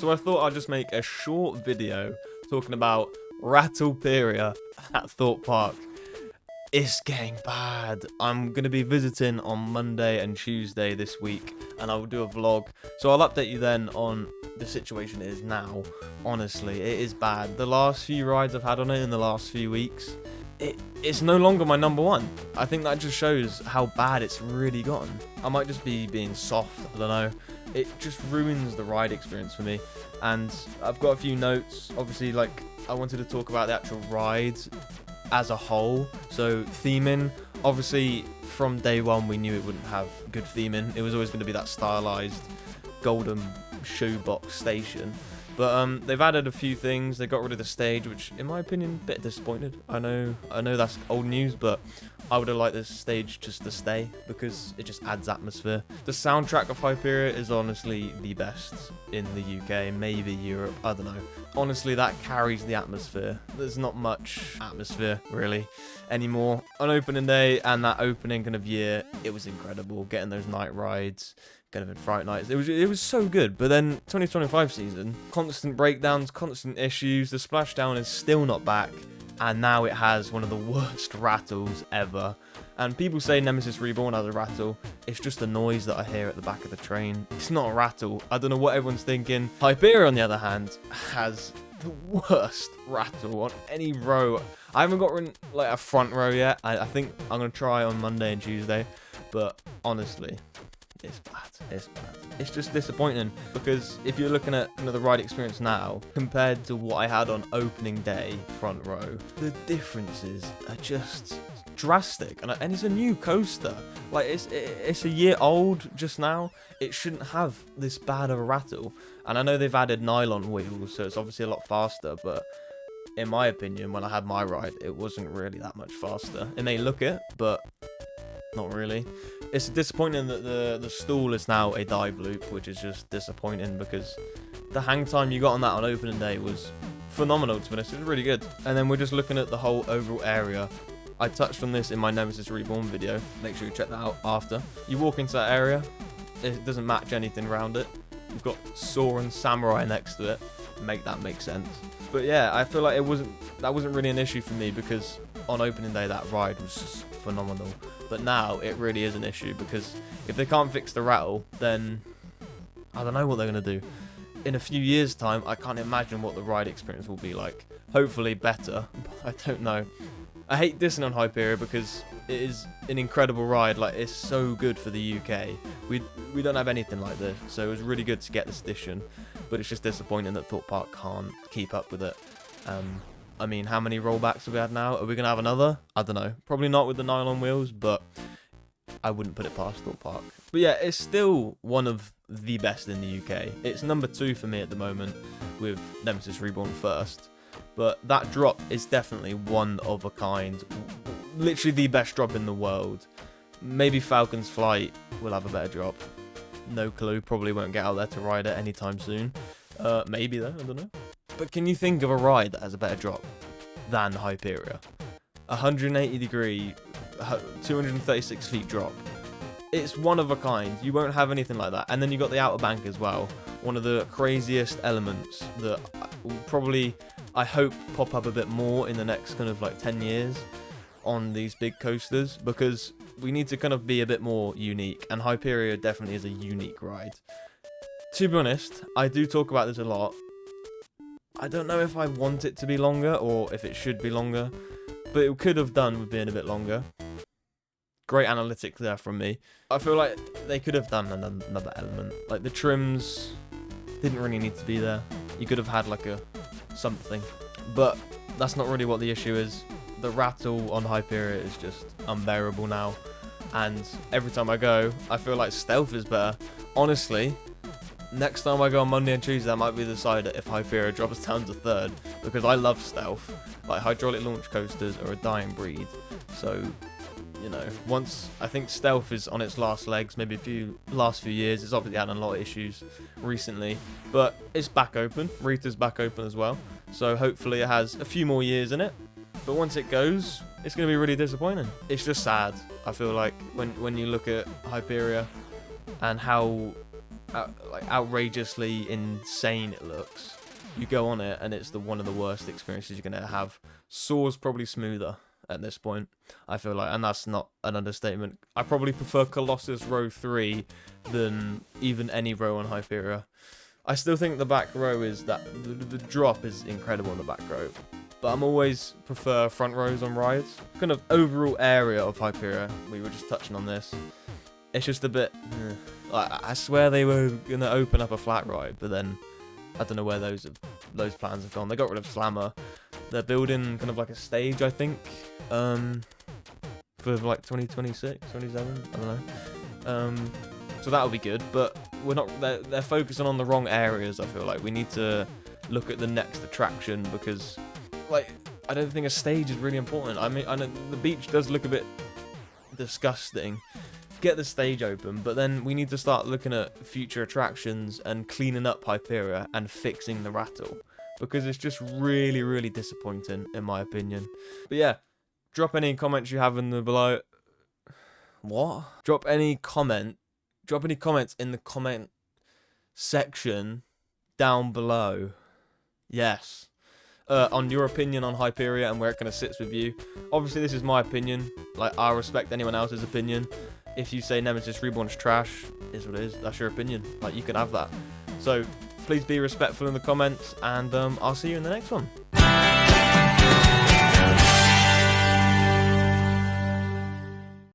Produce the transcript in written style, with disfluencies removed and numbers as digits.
So I thought I'd just make a short video talking about Rattleperia at Thorpe Park. It's getting bad. I'm going to be visiting on Monday and Tuesday this week, and I will do a vlog. So I'll update you then on the situation it is now. Honestly, it is bad. The last few rides I've had on it in the last few weeks, it's no longer my number one. I think that just shows how bad it's really gotten. I might just be being soft, I don't know. It just ruins the ride experience for me. And I've got a few notes. Obviously, like, I wanted to talk about the actual rides as a whole. So theming, obviously from day one we knew it wouldn't have good theming. It was always going to be that stylized golden shoebox station. But they've added a few things. They got rid of the stage, which in my opinion a bit disappointed. I know that's old news, but I would have liked this stage just to stay because it just adds atmosphere. The soundtrack of Hyperia is honestly the best in the UK, maybe Europe, I don't know. Honestly, that carries the atmosphere. There's not much atmosphere really anymore. On opening day and that opening kind of year, it was incredible. Getting those night rides, kind of in Fright Nights. It was so good. But then 2025 season, constant breakdowns, constant issues. The splashdown is still not back. And now it has one of the worst rattles ever. And people say Nemesis Reborn has a rattle. It's just the noise that I hear at the back of the train. It's not a rattle. I don't know what everyone's thinking. Hyperia, on the other hand, has the worst rattle on any row. I haven't got like a front row yet. I think I'm going to try on Monday and Tuesday. But honestly, it's bad. It's bad. It's just disappointing because if you're looking at the ride experience now compared to what I had on opening day front row, the differences are just drastic. And it's a new coaster. Like it's a year old just now. It shouldn't have this bad of a rattle. And I know they've added nylon wheels, so it's obviously a lot faster. But in my opinion, when I had my ride, it wasn't really that much faster. It may look it, but not really. It's disappointing that the stall is now a dive loop, which is just disappointing because the hang time you got on that on opening day was phenomenal, to be honest. It was really good. And then we're just looking at the whole overall area. I touched on this in my Nemesis Reborn video. Make sure you check that out after. You walk into that area, it doesn't match anything around it. You've got Saw and Samurai next to it. Make that make sense. But yeah, I feel like that wasn't really an issue for me because on opening day that ride was just phenomenal. But now it really is an issue because if they can't fix the rattle, then I don't know what they're going to do. In a few years' time, I can't imagine what the ride experience will be like. Hopefully better, but I don't know. I hate dissing on Hyperia because it is an incredible ride. Like, it's so good for the UK. We don't have anything like this, so it was really good to get this edition. But it's just disappointing that Thorpe Park can't keep up with it. I mean, how many rollbacks have we had now? Are we going to have another? I don't know. Probably not with the nylon wheels, but I wouldn't put it past Thorpe Park. But yeah, it's still one of the best in the UK. It's number 2 for me at the moment, with Nemesis Reborn first. But that drop is definitely one of a kind. Literally the best drop in the world. Maybe Falcon's Flight will have a better drop. No clue. Probably won't get out there to ride it anytime soon. Maybe though, I don't know. But can you think of a ride that has a better drop than Hyperia? 180 degree, 236 feet drop. It's one of a kind. You won't have anything like that. And then you got the outer bank as well. One of the craziest elements that will probably, I hope, pop up a bit more in the next kind of like 10 years on these big coasters, because we need to kind of be a bit more unique. And Hyperia definitely is a unique ride. To be honest, I do talk about this a lot. I don't know if I want it to be longer or if it should be longer, but it could have done with being a bit longer. Great analytics there from me. I feel like they could have done another element. Like the trims didn't really need to be there. You could have had like a something, but that's not really what the issue is. The rattle on Hyperia is just unbearable now, and every time I go, I feel like Stealth is better. Honestly, next time I go on Monday and Tuesday, I might be decided if Hyperia drops down to 3rd, because I love Stealth. Like, hydraulic launch coasters are a dying breed. So, you know, once I think Stealth is on its last legs, maybe last few years. It's obviously had a lot of issues recently, but it's back open. Rita's back open as well, so hopefully it has a few more years in it. But once it goes, it's going to be really disappointing. It's just sad, I feel like, when you look at Hyperia and how like outrageously insane it looks. You go on it and it's one of the worst experiences you're gonna have. Soar's probably smoother at this point, I feel like, and that's not an understatement. I probably prefer Colossus row 3 than even any row on Hyperia. I still think the back row is the drop is incredible in the back row, but I'm always prefer front rows on rides. Kind of overall area of Hyperia, we were just touching on this. It's just a bit, like, I swear they were gonna open up a flat ride, but then I don't know where those plans have gone. They got rid of Slammer. They're building kind of like a stage, I think, for like 2026, 27, I don't know. So that'll be good, but we're not. They're focusing on the wrong areas. I feel like we need to look at the next attraction, because, like, I don't think a stage is really important. I mean, I know the beach does look a bit disgusting. Get the stage open, but then we need to start looking at future attractions and cleaning up Hyperia and fixing the Rattle, because it's just really, really disappointing in my opinion. But yeah, drop any comments you have in the below. What? Drop any comments in the comment section down below. Yes. On your opinion on Hyperia and where it kind of sits with you. Obviously, this is my opinion. Like, I respect anyone else's opinion. If you say Nemesis Reborn's trash, is what it is. That's your opinion. Like, you can have that. So, please be respectful in the comments, and I'll see you in the next one.